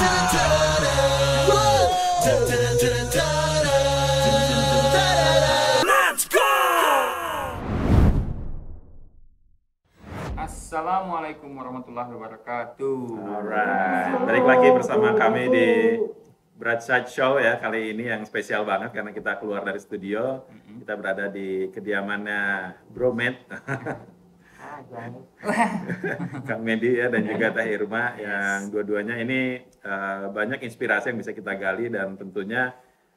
Let's go! Assalamualaikum warahmatullahi wabarakatuh. Alright, balik lagi bersama kami di Broadside Show ya. Kali ini yang spesial banget karena kita keluar dari studio. Kita berada di kediamannya Bro Med, Kang Medi ya, dan juga Teh Irma, yang dua-duanya ini banyak inspirasi yang bisa kita gali, dan tentunya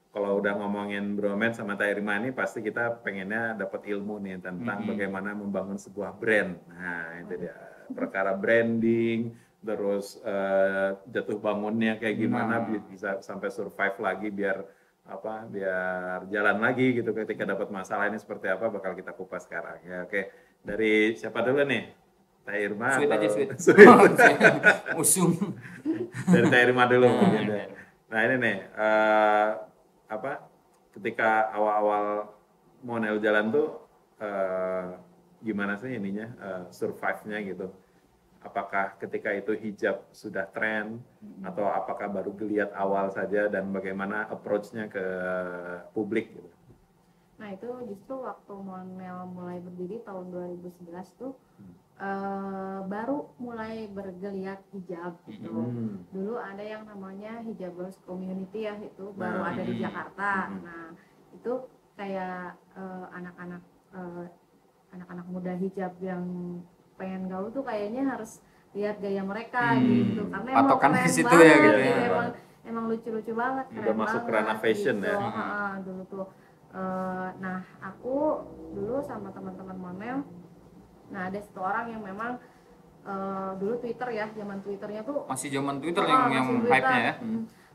kalau udah ngomongin Bro Med sama Teh Irma ini pasti kita pengennya dapat ilmu nih tentang bagaimana membangun sebuah brand. Nah, itu dia. Perkara branding, terus jatuh bangunnya kayak gimana bisa sampai survive lagi biar jalan lagi gitu ketika dapat masalah. Ini seperti apa bakal kita kupas sekarang ya. Oke, dari siapa dulu nih? Teh Irma Sweet atau aja, sweet. Usung. dari Teh Irma dulu mungkin ya. Nah ini nih ketika awal-awal mau nail jalan tuh gimana sih ininya survive-nya gitu? Apakah ketika itu hijab sudah tren atau apakah baru geliat awal saja, dan bagaimana approach-nya ke publik gitu? Nah itu justru waktu Monel mulai berdiri tahun 2011 tuh baru mulai bergeliat hijab gitu. Dulu ada yang namanya Hijabers Community ya, itu baru ada di Jakarta. Nah itu kayak anak-anak muda hijab yang pengen gaul tuh kayaknya harus lihat gaya mereka gitu, karena emang Patokan keren di situ banget, ya gitu ya. emang lucu-lucu banget, keren Udah masuk ke banget, ranah fashion gitu. ya. Dulu tuh nah aku dulu sama teman-teman Monel, nah ada satu orang yang memang dulu Twitter ya, zaman Twitternya tuh Masih zaman Twitter yang hype-nya ya.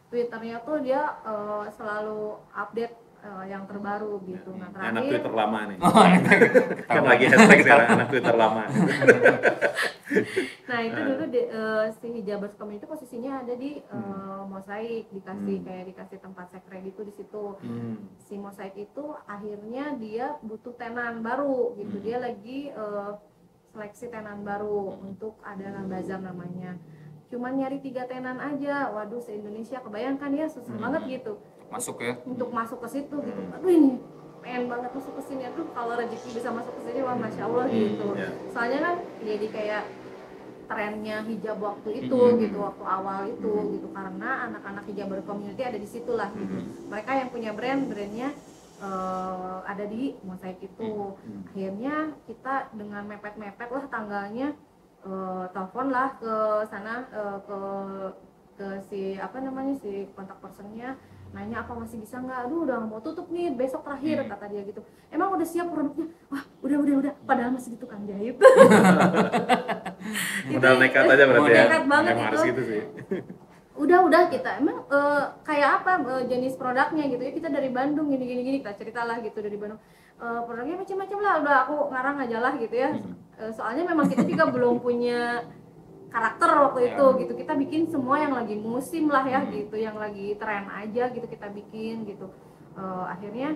Twitternya tuh dia selalu update yang terbaru gitu. Nah Anak terakhir Twitter lama nih. Kan lagi hashtag sekarang anak Twitter lama. nah itu dulu si Hijabers Community posisinya ada di Mosaik, dikasih tempat sekre gitu di situ. Si Mosaik itu akhirnya dia butuh tenan baru gitu, dia lagi seleksi tenan baru untuk adalah bazar namanya. Cuman nyari 3 tenan aja, waduh se-Indonesia, kebayangkan ya susah banget gitu Masuk ya. untuk masuk ke situ gitu. Aduh ini pengen banget masuk ke sini, aduh kalau rezeki bisa masuk ke sini wah masya Allah gitu. Soalnya kan jadi kayak trennya hijab waktu itu gitu, waktu awal itu gitu, karena anak-anak hijaber community ada di situ lah gitu. Mereka yang punya brandnya ada di Mosaik itu. Akhirnya kita dengan mepet-mepet lah tanggalnya, telepon lah ke sana, ke si si kontak personnya, nanya apa masih bisa nggak, aduh udah mau tutup nih besok terakhir kata dia gitu. Emang udah siap produknya? Wah udah padahal masih di tukang jahit. Modal nekat aja berarti ya. Nekat banget Emang itu. harus gitu sih. Udah kita emang kayak apa jenis produknya gitu ya, kita dari Bandung gini kita ceritalah gitu dari Bandung. Produknya macam-macam lah, udah aku ngarang aja lah gitu ya. Soalnya memang kita juga belum punya karakter waktu itu gitu, kita bikin semua yang lagi musim lah ya gitu, yang lagi tren aja gitu kita bikin gitu. Akhirnya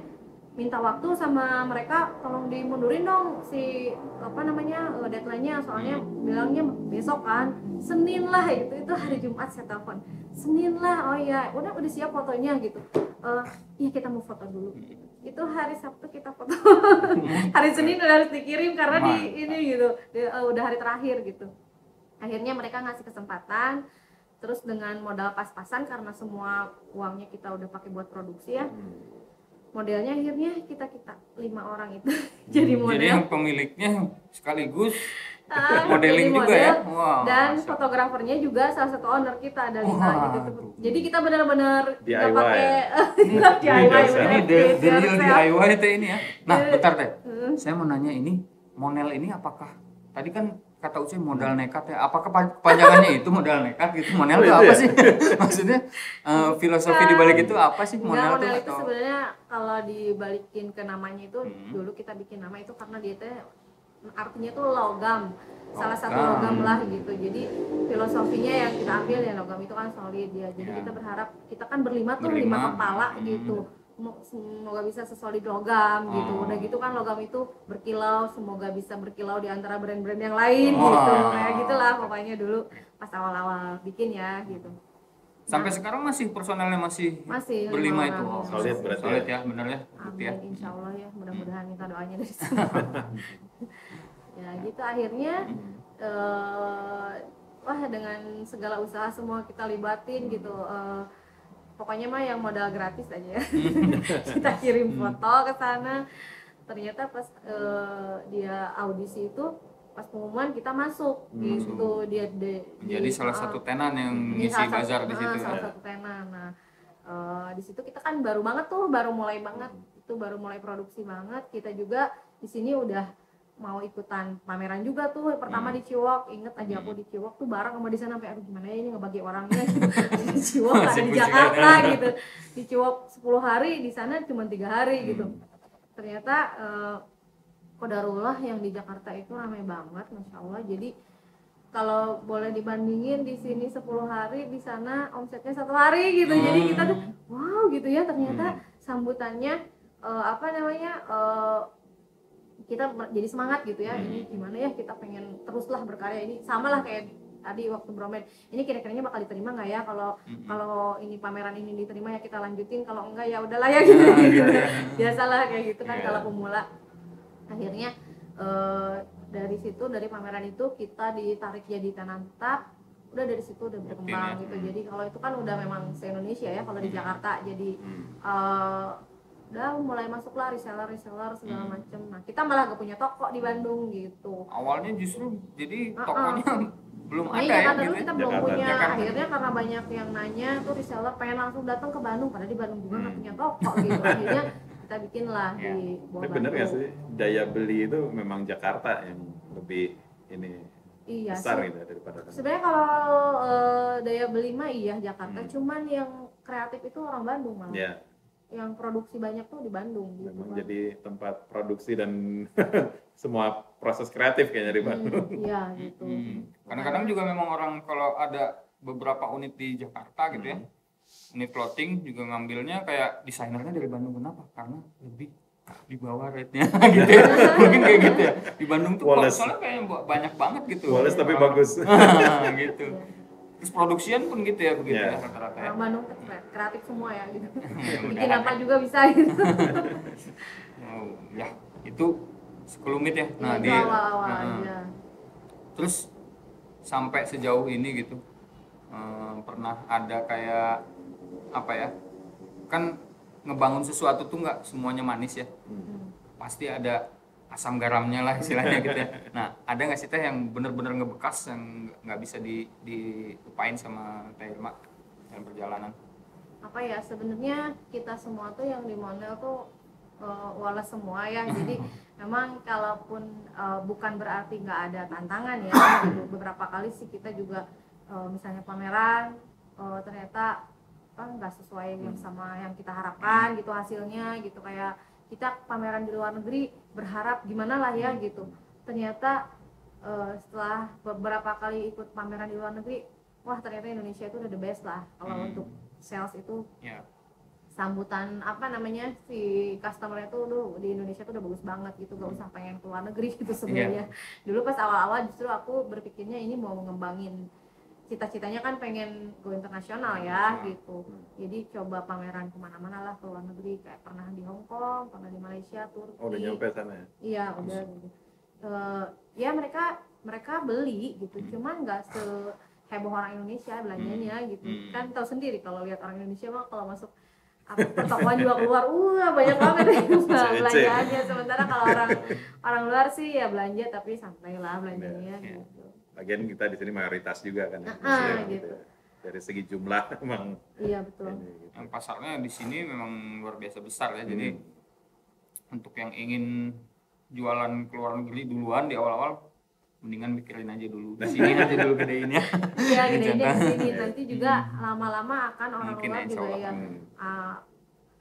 minta waktu sama mereka, tolong dimundurin dong si deadline-nya, soalnya bilangnya besok kan, Senin lah itu hari Jumat saya telepon, Senin lah, oh ya udah siap fotonya gitu. Iya kita mau foto dulu. Itu hari Sabtu kita foto. Hari Senin udah harus dikirim karena udah hari terakhir gitu. Akhirnya mereka ngasih kesempatan, terus dengan modal pas-pasan karena semua uangnya kita udah pakai buat produksi ya. Modelnya akhirnya kita 5 orang itu jadi model. Jadi yang pemiliknya sekaligus modeling juga ya. Wow, dan fotografernya juga salah satu owner kita ada Lina gitu. Jadi kita benar-benar nggak pakai DIY. Ini the real DIY teh ini ya. Nah, bentar teh. Saya mau nanya, ini Monel ini apakah tadi kan kata Uci modal nekat ya, apakah kepanjangannya itu modal nekat gitu? Monel itu apa sih? Maksudnya filosofi dibalik itu apa sih Monel itu? Monel itu sebenarnya kalau dibalikin ke namanya itu, dulu kita bikin nama itu karena dia teh artinya tuh logam, salah satu logam lah gitu. Jadi filosofinya yang kita ambil ya, logam itu kan solid ya. Jadi kita berharap, kita kan berlima tuh 5 kepala gitu. Semoga bisa sesolid logam gitu. Udah gitu kan logam itu berkilau, semoga bisa berkilau di antara brand-brand yang lain gitu. Kayak gitulah pokoknya dulu pas awal-awal bikin ya gitu. Sampai sekarang masih personelnya masih Masih berlima 5 itu. orang. Oh, Solid berarti solid ya. ya, bener ya. Gitu ya. Amin, insya Allah ya, mudah-mudahan minta doanya dari sini. Ya gitu akhirnya wah dengan segala usaha semua kita libatin gitu. Pokoknya mah yang modal gratis aja ya. Kita kirim foto ke sana. Ternyata pas dia audisi itu pas pengumuman kita masuk gitu Jadi salah satu tenan yang ini ngisi bazar di situ salah ya. satu tenan. Nah di situ kita kan baru banget tuh, baru mulai banget itu, baru mulai produksi banget. Kita juga di sini udah mau ikutan pameran juga tuh. Pertama di Ciwok, inget aja aku di Ciwok tuh bareng sama di sana sampai aduh gimana ya ini ngebagi orangnya gitu. Di Ciwok ada di Jakarta gitu. Di Ciwok 10 hari, di sana cuma 3 hari gitu. Ternyata qadarullah yang di Jakarta itu ramai banget, masya Allah. Jadi kalau boleh dibandingin di sini 10 hari, di sana omsetnya 1 hari gitu. Jadi kita tuh wow gitu ya, ternyata sambutannya kita jadi semangat gitu ya. Ini gimana ya, kita pengen teruslah berkarya ini, samalah kayak tadi waktu Bromed. Ini kira-kiranya bakal diterima nggak ya, kalau ini pameran ini diterima ya kita lanjutin, kalau enggak ya udahlah ya gitu. Biasalah kayak gitu kan kalau pemula. Akhirnya dari situ, dari pameran itu kita ditarik jadi tenan tetap. Udah dari situ udah berkembang gitu. Jadi kalau itu kan udah memang se-Indonesia ya, kalau di Jakarta jadi udah mulai masuklah reseller segala macem. Nah kita malah gak punya toko di Bandung gitu. Awalnya justru jadi tokonya belum ada iya, ya kan dulu gitu. kita belum punya. Jakarta. Akhirnya karena banyak yang nanya tuh reseller pengen langsung datang ke Bandung, padahal di Bandung juga nggak punya toko gitu. Akhirnya kita bikin lah di bawah Tapi bener nggak Bandung. sih daya beli itu memang Jakarta yang lebih ini besar sih. gitu daripada Sebenarnya kalau daya beli mah iya Jakarta, cuman yang kreatif itu orang Bandung malah. ya. Yang produksi banyak tuh di Bandung gitu. Memang kan. jadi tempat produksi dan semua proses kreatif kayaknya di Bandung. Iya gitu. Kadang-kadang juga memang orang kalau ada beberapa unit di Jakarta gitu ya, unit clothing juga ngambilnya kayak desainernya dari Bandung. Kenapa? Karena lebih di bawah rate-nya gitu ya. Mungkin kayak gitu ya. Di Bandung tuh Wallace. soalnya kayak banyak banget gitu. Wallace tapi Orang- bagus. gitu. Terus produksian pun gitu ya begitu ya rata-rata ya. Orang Bandung kreatif semua ya gitu. Mudah-mudahan Bikin apa juga bisa gitu. Oh, ya itu sekelumit ya. Nah, Itu di awal-awal Nah, aja. terus sampai sejauh ini gitu pernah ada kayak apa ya, kan ngebangun sesuatu tuh nggak semuanya manis ya, pasti ada asam garamnya lah istilahnya gitu ya. Nah ada nggak sih teh yang bener-bener ngebekas yang nggak bisa dilupain sama Teh Irma dalam perjalanan? Apa ya, sebenarnya kita semua tuh yang di Monel tuh walas semua ya. Jadi memang kalaupun bukan berarti nggak ada tantangan ya. Beberapa kali sih kita juga misalnya pameran ternyata nggak sesuai yang sama yang kita harapkan gitu hasilnya gitu. Kayak kita pameran di luar negeri berharap gimana lah ya gitu, ternyata setelah beberapa kali ikut pameran di luar negeri, wah ternyata Indonesia itu udah the best lah kalau untuk sales itu. Ya. Sambutan apa namanya si customer itu di Indonesia tuh udah bagus banget gitu, gak usah pengen keluar negeri gitu sebenarnya. Dulu pas awal-awal justru aku berpikirnya ini mau ngembangin, cita-citanya kan pengen go internasional ya gitu. Jadi coba pameran kemana-mana lah, ke luar negeri, kayak pernah di Hong Kong, pernah di Malaysia, Turki. Oh, udah nyampe sana ya? Iya udah gitu. Ya mereka beli gitu, cuman nggak seheboh orang Indonesia belanjanya gitu. Kan tahu sendiri kalau lihat orang Indonesia mah kalau masuk pertokoan juga keluar, banyak banget ya belanjaannya. Sementara kalau orang luar sih ya belanja tapi santai lah belanjanya gitu. Lagian kita di sini mayoritas juga kan. Gitu. Dari segi jumlah memang. Iya betul. Gitu. Yang pasarnya di sini memang luar biasa besar ya. Jadi untuk yang ingin jualan ke luar negeri duluan di awal-awal, mendingan mikirin aja dulu di sini aja dulu gedeinnya. Iya gede di sini, nanti juga lama-lama akan orang Mungkin luar insya juga Allah. ya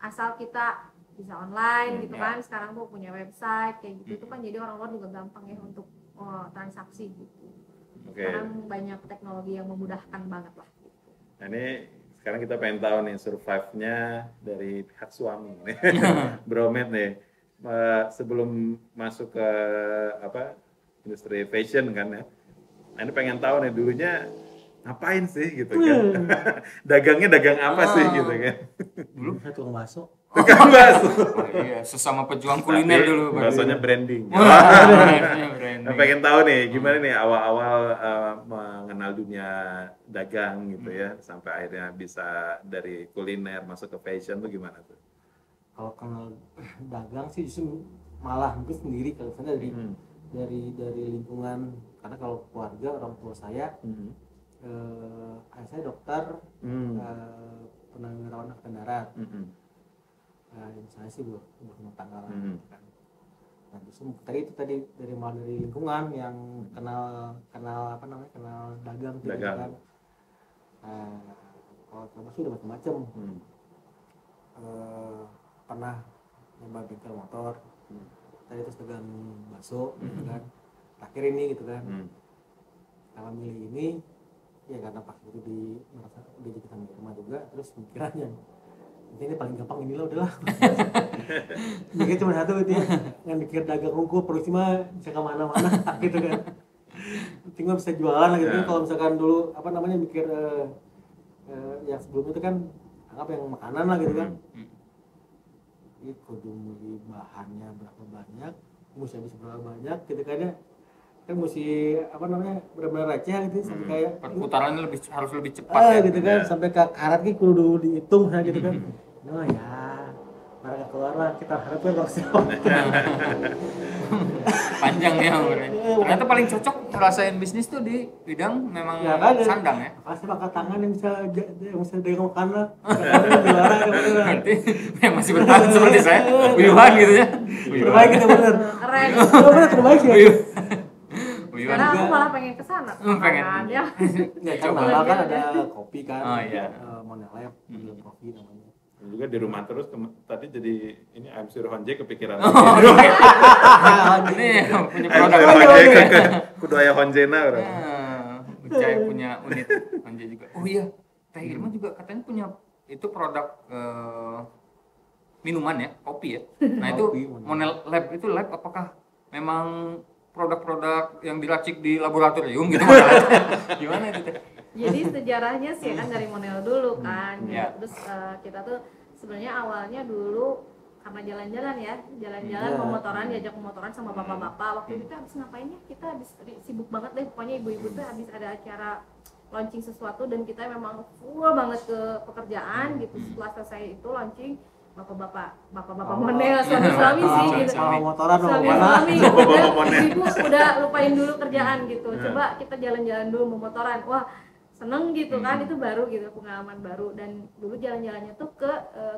asal kita bisa online gitu kan. Sekarang tuh punya website kayak gitu itu kan, jadi orang luar juga gampang ya untuk transaksi gitu. Oke. Sekarang banyak teknologi yang memudahkan banget lah. Nah ini sekarang kita pengen tahu nih survive-nya dari pihak suami nih. Bromed nih. Sebelum masuk ke industri fashion kan ya. Nah ini pengen tahu nih dulunya ngapain sih gitu kan. Dagangnya dagang apa sih gitu kan. Dulu saya tukang bakso. Tukang bakso. Oh, iya, sesama pejuang kuliner Tapi dulu. baksonya branding. Branding. Nah, pengen tahu nih gimana nih awal-awal mengenal dunia dagang gitu ya sampai akhirnya bisa dari kuliner masuk ke fashion tuh gimana tuh? Kalau kenal dagang sih justru malah mungkin sendiri kalau misalnya dari lingkungan, karena kalau keluarga orang tua saya ayah saya dokter, pernah ngerawat anak darat. Yang saya sih buat rumah tangga lah kan. Nah, justru tadi dari lingkungan yang kenal apa namanya, kenal dagang gitu kan. Kalau coba sih udah macam-macam. Pernah nyoba bengkel motor, tadi terus dagang bakso gitu kan. Terakhir ini gitu kan. Kalau milih ini ya karena pas itu merasa diajak sama rumah juga, terus pikirannya ini paling gampang inilah udahlah. Mikir cuma satu gitu ya, nggak mikir dagang unggul, produksi mah bisa kemana-mana gitu kan. Tinggal bisa jualan gitu kan. Kalau misalkan dulu apa namanya mikir yang sebelum itu kan anggap yang makanan lah gitu kan. Ini kudu beli bahannya berapa banyak, mesti habis berapa banyak gitu kan ya. Kan mesti apa namanya benar-benar receh gitu sampai kayak perputarannya harus lebih cepat gitu kan, sampai ke karat gitu kudu dihitung gitu kan. No ya, mereka keluar lah, kita harapin Roxy. Panjang ya umurnya. Ternyata paling cocok ngerasain bisnis tuh di bidang memang Ya kan, sandang ya. pasti pakai tangan yang bisa dagang makanan. Juara Berarti yang masih bertahan seperti saya, Uyuhan gitu ya. terbaik itu bener. Keren. Bener terbaik ya. Uyuhan Sekarang aku juga. malah pengen kesana. Pengen. Ya. Ya kan Coba. malah kan ada kopi kan. Oh, iya. Monel Lab, kopi namanya. Dan juga di rumah terus tadi jadi ini MC Rohan J kepikiran. Ini punya MC produk Rohan apa J ya? ke kudu aya Honjena orang. Ucai punya unit Anja juga. Oh iya, Teh Irma juga katanya punya itu produk minuman ya, kopi ya. Nah itu Kopi, Monel Lab itu lab apakah memang produk-produk yang diracik di laboratorium gitu? Gimana itu Teh? Jadi sejarahnya sih kan dari Monel dulu kan. Iya. Terus kita tuh sebenarnya awalnya dulu karena jalan-jalan ya, jalan-jalan Iya. pemotoran, diajak pemotoran sama bapak-bapak. Waktu itu habis ngapainnya? Kita habis sibuk banget deh, pokoknya ibu-ibu tuh habis ada acara launching sesuatu dan kita memang full banget ke pekerjaan gitu. Setelah selesai itu launching, bapak-bapak Monel, suami-suami sih gitu. Kalau motoran mau mana? Suami-suami Bapak-bapak udah, Monel. ibu udah lupain dulu kerjaan gitu. Coba kita jalan-jalan dulu memotoran. Wah, seneng gitu kan, itu baru gitu, pengalaman baru. Dan dulu jalan-jalannya tuh ke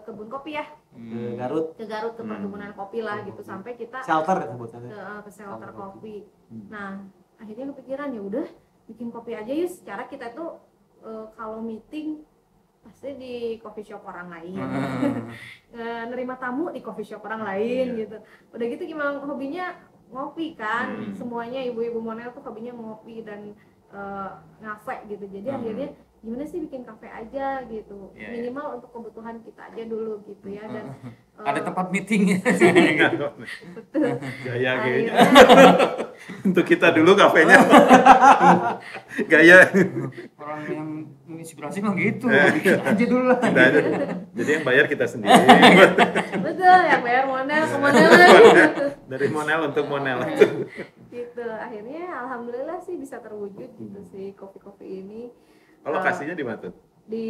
kebun kopi ya, Ke Garut, ke Garut, ke perkebunan kopi lah gitu, sampai kita shelter kan sebutannya. ke shelter kopi. Nah akhirnya kepikiran ya udah bikin kopi aja yuk. Secara kita tuh kalau meeting pasti di coffee shop orang lain, nerima tamu di coffee shop orang lain gitu. Udah gitu gimana hobinya ngopi kan, semuanya ibu-ibu Monel tuh hobinya ngopi dan ngafe gitu. Jadi akhirnya gimana sih bikin kafe aja gitu, minimal untuk kebutuhan kita aja dulu gitu ya. Dan ada tempat meetingnya. betul. Gaya kayaknya. Akhirnya Untuk kita dulu kafenya. Gaya. Orang yang menginspirasi mah gitu, bikin aja dulu lah. Nah, jadi yang bayar kita sendiri. betul ya, bayar Monel ke Monel lagi gitu. Dari Monel untuk Monel. Gitu. Akhirnya alhamdulillah sih bisa terwujud gitu sih kopi-kopi ini. Oh, lokasinya di mana tuh? Di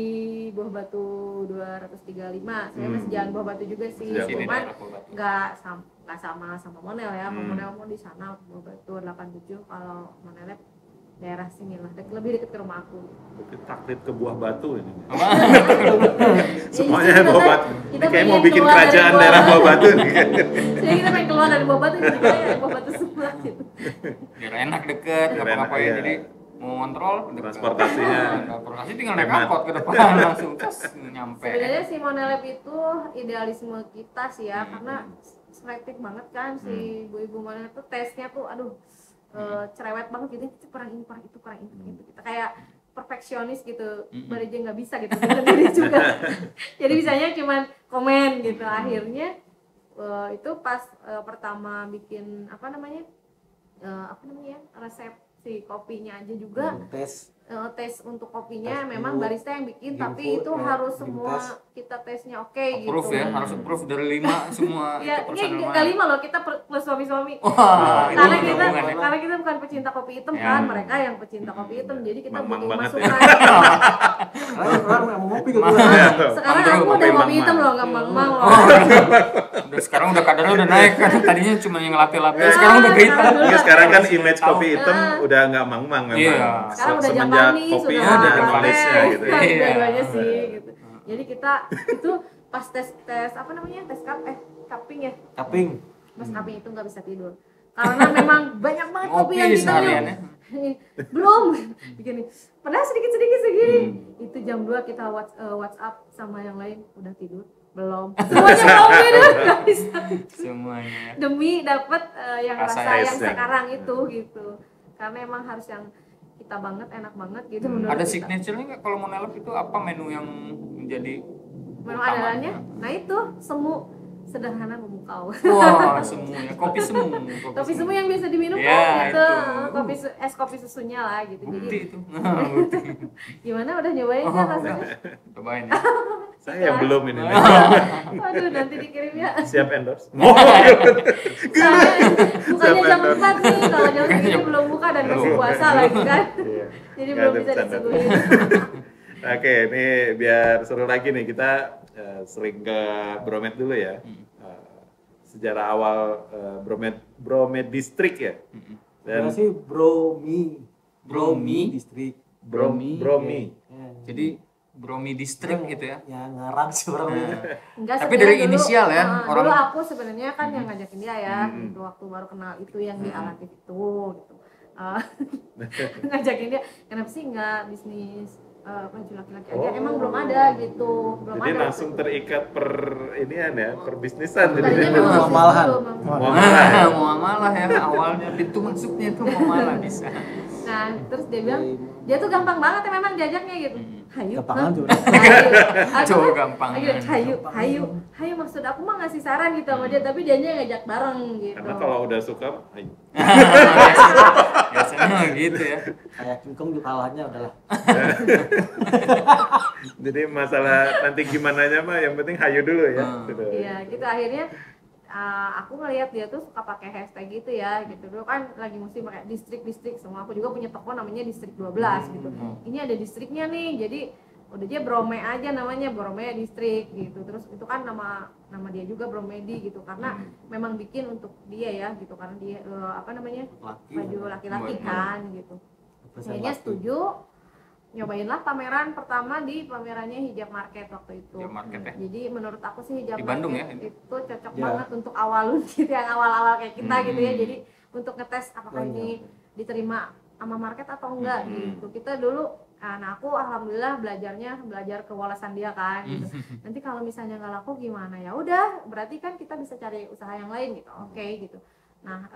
Buah Batu 235. Saya masih jalan Buah Batu juga sih. Siap. Cuman Daerah Buah Batu. nggak sama Monel ya. Monel mau di sana Buah Batu 87. Kalau Monel daerah sini lah, lebih dekat ke rumah aku. Berarti taklid ke Buah Batu ini. Semuanya Semuanya Buah Batu. Ini kayak mau bikin kerajaan daerah Buah Batu nih. Jadi kita pengen keluar dari Buah Batu, jadi kayak Buah Batu semua gitu. Biar enak deket, Biar ngapa-ngapain enak, iya. jadi mau ngontrol deket. Transportasinya. Transportasi tinggal naik Hemat. angkot ke depan langsung terus nyampe. Sebenarnya si Monelab itu idealisme kita sih ya, karena selektif banget kan si ibu-ibu Monelab tuh tesnya tuh aduh cerewet banget gitu, kurang ini gitu. Kita kayak perfeksionis gitu, baru aja nggak bisa gitu sendiri juga. Jadi bisanya cuman komen gitu. Akhirnya itu pas pertama bikin apa namanya resep si kopinya aja juga tes tes untuk kopinya Tes memang dulu, barista yang bikin, di tapi input, itu ya, harus di semua tes. kita tesnya oke gitu. Approve ya, harus approve dari 5 semua itu Ya, personal nggak 5 loh, kita plus suami-suami. Wah, itu karena ada kita hubungannya. karena kita bukan pecinta kopi hitam Ya. kan, mereka yang pecinta kopi hitam, jadi kita Mang-mang butuh banget masukan. karena orang nggak mau ngopi gitu Sekarang Mang aku bro, udah kopi kopi hitam mang-mang. loh, nggak mang-mang loh. Udah sekarang udah kadarnya udah naik kan. Tadinya cuma yang latih-latih, sekarang udah kayak hitam. Iya, sekarang kan image Tahu. kopi hitam udah nggak mang-mang memang. Iya. Sekarang udah Semenjak Japanese, kopi sudah ada Japanese. knowledge-nya gitu ya. Iya. dua-duanya sih gitu. Jadi kita itu pas tes apa namanya, tes cupping ya, tapping pas cupping itu nggak bisa tidur karena memang banyak banget kopi Ngopi yang kita seharian minum. ya. Belum begini, padahal sedikit segini. Itu jam 2 kita WhatsApp sama yang lain, udah tidur belum, semuanya belum tidur, nggak bisa Semuanya. demi dapat yang Rasa rasa yang es ya. sekarang itu gitu, karena emang harus yang kita banget, enak banget gitu menurut Ada kita. signature-nya nggak kalau mau nelep itu apa menu yang menjadi Menu utama? andalannya, nah itu semu sederhana memukau. Wah, semuanya kopi semu. Kopi semu yang biasa diminum Ya, kan gitu, itu. es kopi susunya lah gitu. Bukti Jadi itu. Bukti. gimana, udah nyobain nggak rasanya? Cobain ya. Saya yang belum ini. Waduh, nanti dikirim ya. Siap endorse. Soalnya bukannya jam endorse. 4 nih, kalau jam segini belum buka dan masih Belum. puasa lagi kan. Iya. Jadi Nggak belum ada bisa bercanda. disuguhin. Oke, ini biar seru lagi nih, kita sering ke Bromed dulu ya. Sejarah awal Bromed District ya. dan Dan sih Bromi Bromi? distrik Bromi. ya. Jadi Bromi District gitu ya. ya ngarang sih orang Nah. ini Enggak, Tapi sebenarnya dari dulu, inisial ya, Dulu orang- aku sebenarnya kan yang ngajakin dia ya, gitu, waktu baru kenal itu yang di Alatif itu gitu. Ngajakin dia, kenapa sih nggak bisnis baju laki-laki aja? Emang belum ada gitu, belum Jadi ada. langsung terikat per inian ya, per bisnisan Tadinya jadinya. memang bisnis Malahan. dulu, memang. Muamalah ya. Muamalah ya awalnya pintu masuknya itu muamalah bisa. Nah, terus dia bilang, dia tuh gampang banget ya memang diajaknya gitu. Hayu. Gampangan Hah? tuh. Hayu. Aku Coba kan, gampang. hayu maksud aku mah ngasih saran gitu sama dia, tapi dianya ngajak bareng gitu. Karena kalau udah suka, ayo. Biasanya gitu ya. kayak Kingkong juga kalahnya udahlah Jadi masalah nanti gimana nya mah yang penting hayu dulu ya. Gitu. Iya, gitu akhirnya aku ngelihat dia tuh suka pakai hashtag gitu ya, gitu. Dulu kan lagi musim pakai distrik semua. Aku juga punya toko namanya Distrik 12 gitu. Ini ada distriknya nih, jadi udah dia Brome aja namanya, Brome Distrik gitu. Terus itu kan nama dia juga Bromedi gitu, karena memang bikin untuk dia ya gitu, karena dia apa namanya, laki baju laki-laki kan gitu. Represent Akhirnya laki. setuju, nyobainlah pameran pertama di pamerannya Hijab Market waktu itu. Ya market ya. Jadi menurut aku sih Hijab Di Bandung Market ya? itu cocok Ya. banget untuk awal gitu, yang awal-awal kayak kita gitu ya. Hmm. Jadi untuk ngetes apakah Banyak. ini diterima sama market atau enggak gitu. Kita dulu, nah aku alhamdulillah belajar kewalasan dia kan gitu. Nanti kalau misalnya nggak laku gimana, ya udah berarti kan kita bisa cari usaha yang lain gitu. Oke gitu. Nah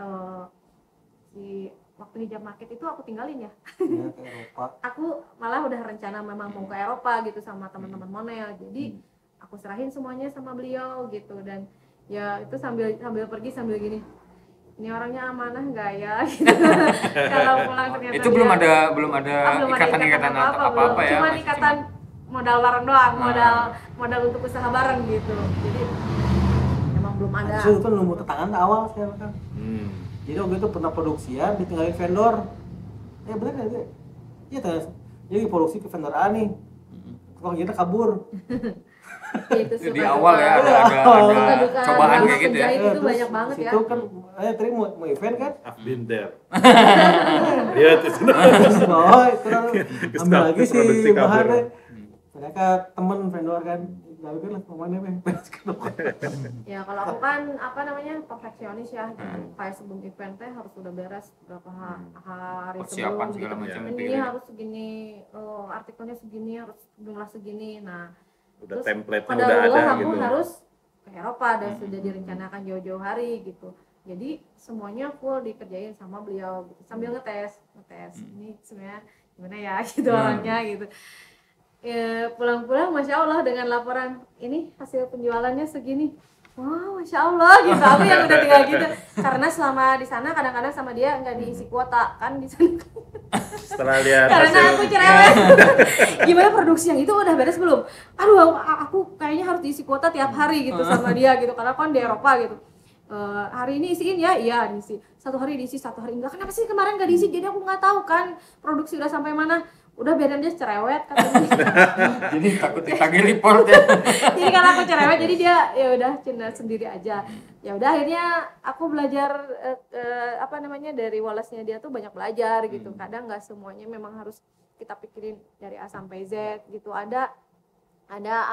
si waktu Hijab Market itu aku tinggalin ya. ya, ke Eropa Aku malah udah rencana memang mau ke Eropa gitu sama teman-teman Monel, jadi aku serahin semuanya sama beliau gitu. Dan ya itu sambil pergi sambil gini, ini orangnya amanah nggak ya gitu. Kalau pulang ternyata Itu belum ada belum ada ikatan apa-apa belum. ya. Cuma masih ikatan modal bareng doang, Nah. modal untuk usaha bareng gitu. Jadi emang belum ada. itu kan nunggu tetangga awal saya kan Hmm. jadi waktu itu pernah produksian ditinggalin vendor ya bener kan itu iya terus jadi produksi ke vendor A nih kalau kita kabur Ya, itu Jadi suka awal duka. ya ada Suka-duka cobaan dalam kayak gitu ya. penjahit itu terus banyak banget ya. situ kan tadi mau event kan I've been there. Iya, itu sudah. oh itu kan ambil lagi sih Produksi kabur. bahannya mereka temen vendor kan tapi kan lah kemana Ya kalau aku kan apa namanya perfeksionis ya, kayak sebelum event teh harus udah beres berapa hari Persiapan sebelum segala gitu. macam Ini dipikirin. harus segini, artikelnya segini, harus jumlah segini. Nah Udah terus template-nya pada udah ada Allah aku gitu. harus ke Eropa dan sudah direncanakan jauh-jauh hari gitu. Jadi semuanya full dikerjain sama beliau gitu. Sambil ngetes. Ini sebenarnya gimana ya gitu orangnya gitu. Pulang-pulang Masya Allah dengan laporan ini hasil penjualannya segini. wow, masya Allah gitu. Aku yang udah tinggal gitu. Karena selama di sana kadang-kadang sama dia nggak diisi kuota kan di sana. Setelah lihat Karena hasil aku cerewet. Gimana produksi yang itu udah beres belum? Aduh, aku kayaknya harus diisi kuota tiap hari gitu sama dia gitu. Karena kan di Eropa gitu. Hari ini isiin ya, iya diisi. Satu hari diisi, satu hari enggak. Kenapa sih kemarin nggak diisi? Jadi aku nggak tahu kan produksi udah sampai mana. Udah biarin dia cerewet katanya. Jadi takut ditagih report ya. Jadi karena aku cerewet jadi dia ya udah cina sendiri aja. Ya udah akhirnya aku belajar dari Wallace-nya dia tuh banyak belajar gitu. Kadang nggak semuanya memang harus kita pikirin dari A sampai Z gitu. Ada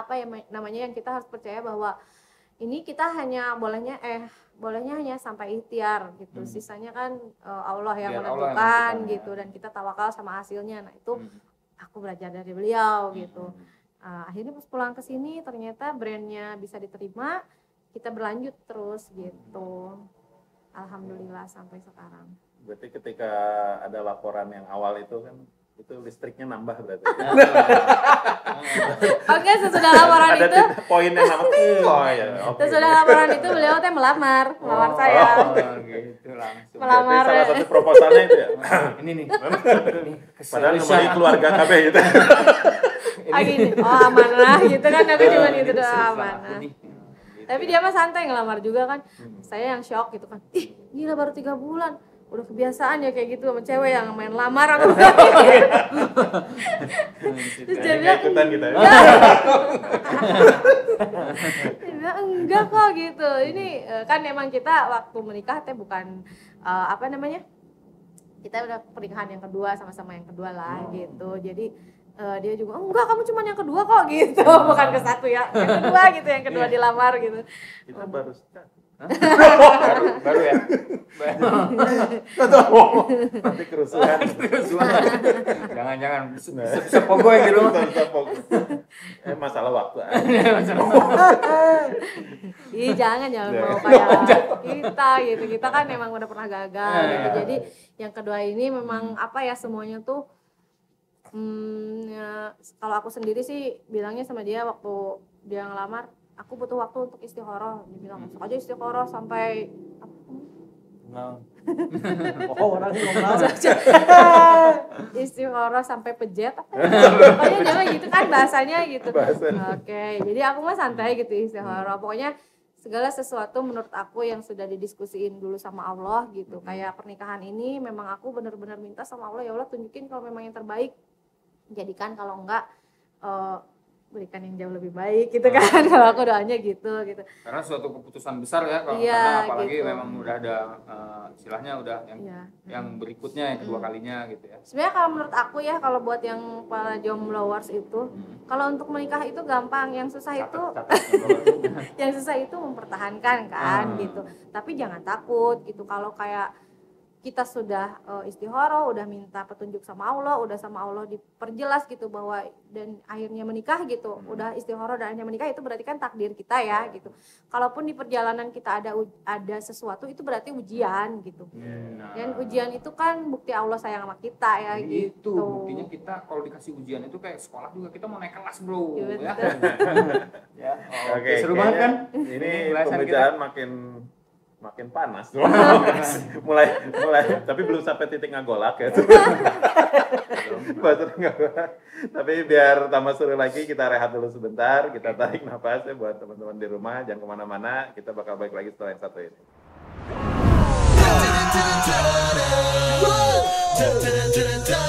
apa ya namanya yang kita harus percaya bahwa ini kita bolehnya hanya sampai ikhtiar gitu. Sisanya kan Allah yang menentukan gitu dan kita tawakal sama hasilnya. Nah, itu aku belajar dari beliau gitu. Akhirnya pas pulang ke sini ternyata brandnya bisa diterima, kita berlanjut terus gitu. Alhamdulillah sampai sekarang. Berarti ketika ada laporan yang awal itu kan itu listriknya nambah berarti. Oke, sesudah laporan ada itu poin yang nambah. Oh ya, oke. sesudah laporan itu beliau melamar saya. Gitu langsung. Melamar. Berarti salah satu proposalnya itu ya. Ini nih. Padahal ngomongin keluarga KB itu. Gini, amanah gitu kan, tapi cuma gitu doang amanah. Tapi dia mah santai ngelamar juga kan. Saya yang shock gitu kan. Ih, gila baru 3 bulan. Udah kebiasaan ya kayak gitu sama cewek yang main lamar aku. Terus dia bilang ikutan kita ya. Dia bilang enggak kok gitu. Ini kan emang kita waktu menikah bukan kita udah pernikahan yang kedua, sama-sama yang kedua lah gitu. Jadi dia juga enggak, kamu cuma yang kedua kok gitu. Bukan ke satu ya, yang kedua gitu, yang kedua dilamar gitu. Kita baru start. baru ya. Nanti kerusuhan. Jangan sepogo yang di rumah. Masalah waktu. Ih, jangan mau kayak kita gitu. Kita kan memang udah pernah gagal gitu. Jadi yang kedua ini memang semuanya tuh kalau aku sendiri sih bilangnya sama dia waktu dia ngelamar, aku butuh waktu untuk istikharah. Dia bilang, masuk aja istikharah sampai Orangnya ngomong istikharah sampai pejet pokoknya dia gitu kan bahasanya gitu. Oke, jadi aku mah santai gitu istikharah. Pokoknya segala sesuatu menurut aku yang sudah didiskusiin dulu sama Allah gitu. Kayak pernikahan ini memang aku benar-benar minta sama Allah, ya Allah tunjukin kalau memang yang terbaik, jadikan, kalau enggak berikan yang jauh lebih baik gitu kan. Kalau aku doanya gitu. Karena suatu keputusan besar ya, Iya, karena apalagi gitu. memang udah ada istilahnya udah yang berikutnya yang kedua kalinya gitu ya. Sebenarnya kalau menurut aku ya, kalau buat yang para jombloers itu, kalau untuk menikah itu gampang, yang susah itu mempertahankan kan gitu. Tapi jangan takut gitu, kalau kayak kita sudah istikharah, udah minta petunjuk sama Allah, udah sama Allah diperjelas gitu bahwa dan akhirnya menikah gitu, udah istikharah dan akhirnya menikah, itu berarti kan takdir kita ya gitu. Kalaupun di perjalanan kita ada sesuatu, itu berarti ujian gitu. Dan ujian itu kan bukti Allah sayang sama kita ya gitu. Buktinya kita kalau dikasih ujian itu kayak sekolah juga, kita mau naik kelas bro. Ya, Ya. Oke, Seru banget kan? Ini Pembahasan pembicaraan makin panas. mulai tapi belum sampai titik ngagolak ya. Tapi biar tambah seru lagi, kita rehat dulu sebentar, kita tarik nafas ya buat teman-teman di rumah, jangan kemana-mana, kita bakal balik lagi setelah yang satu ini. Da da da da da.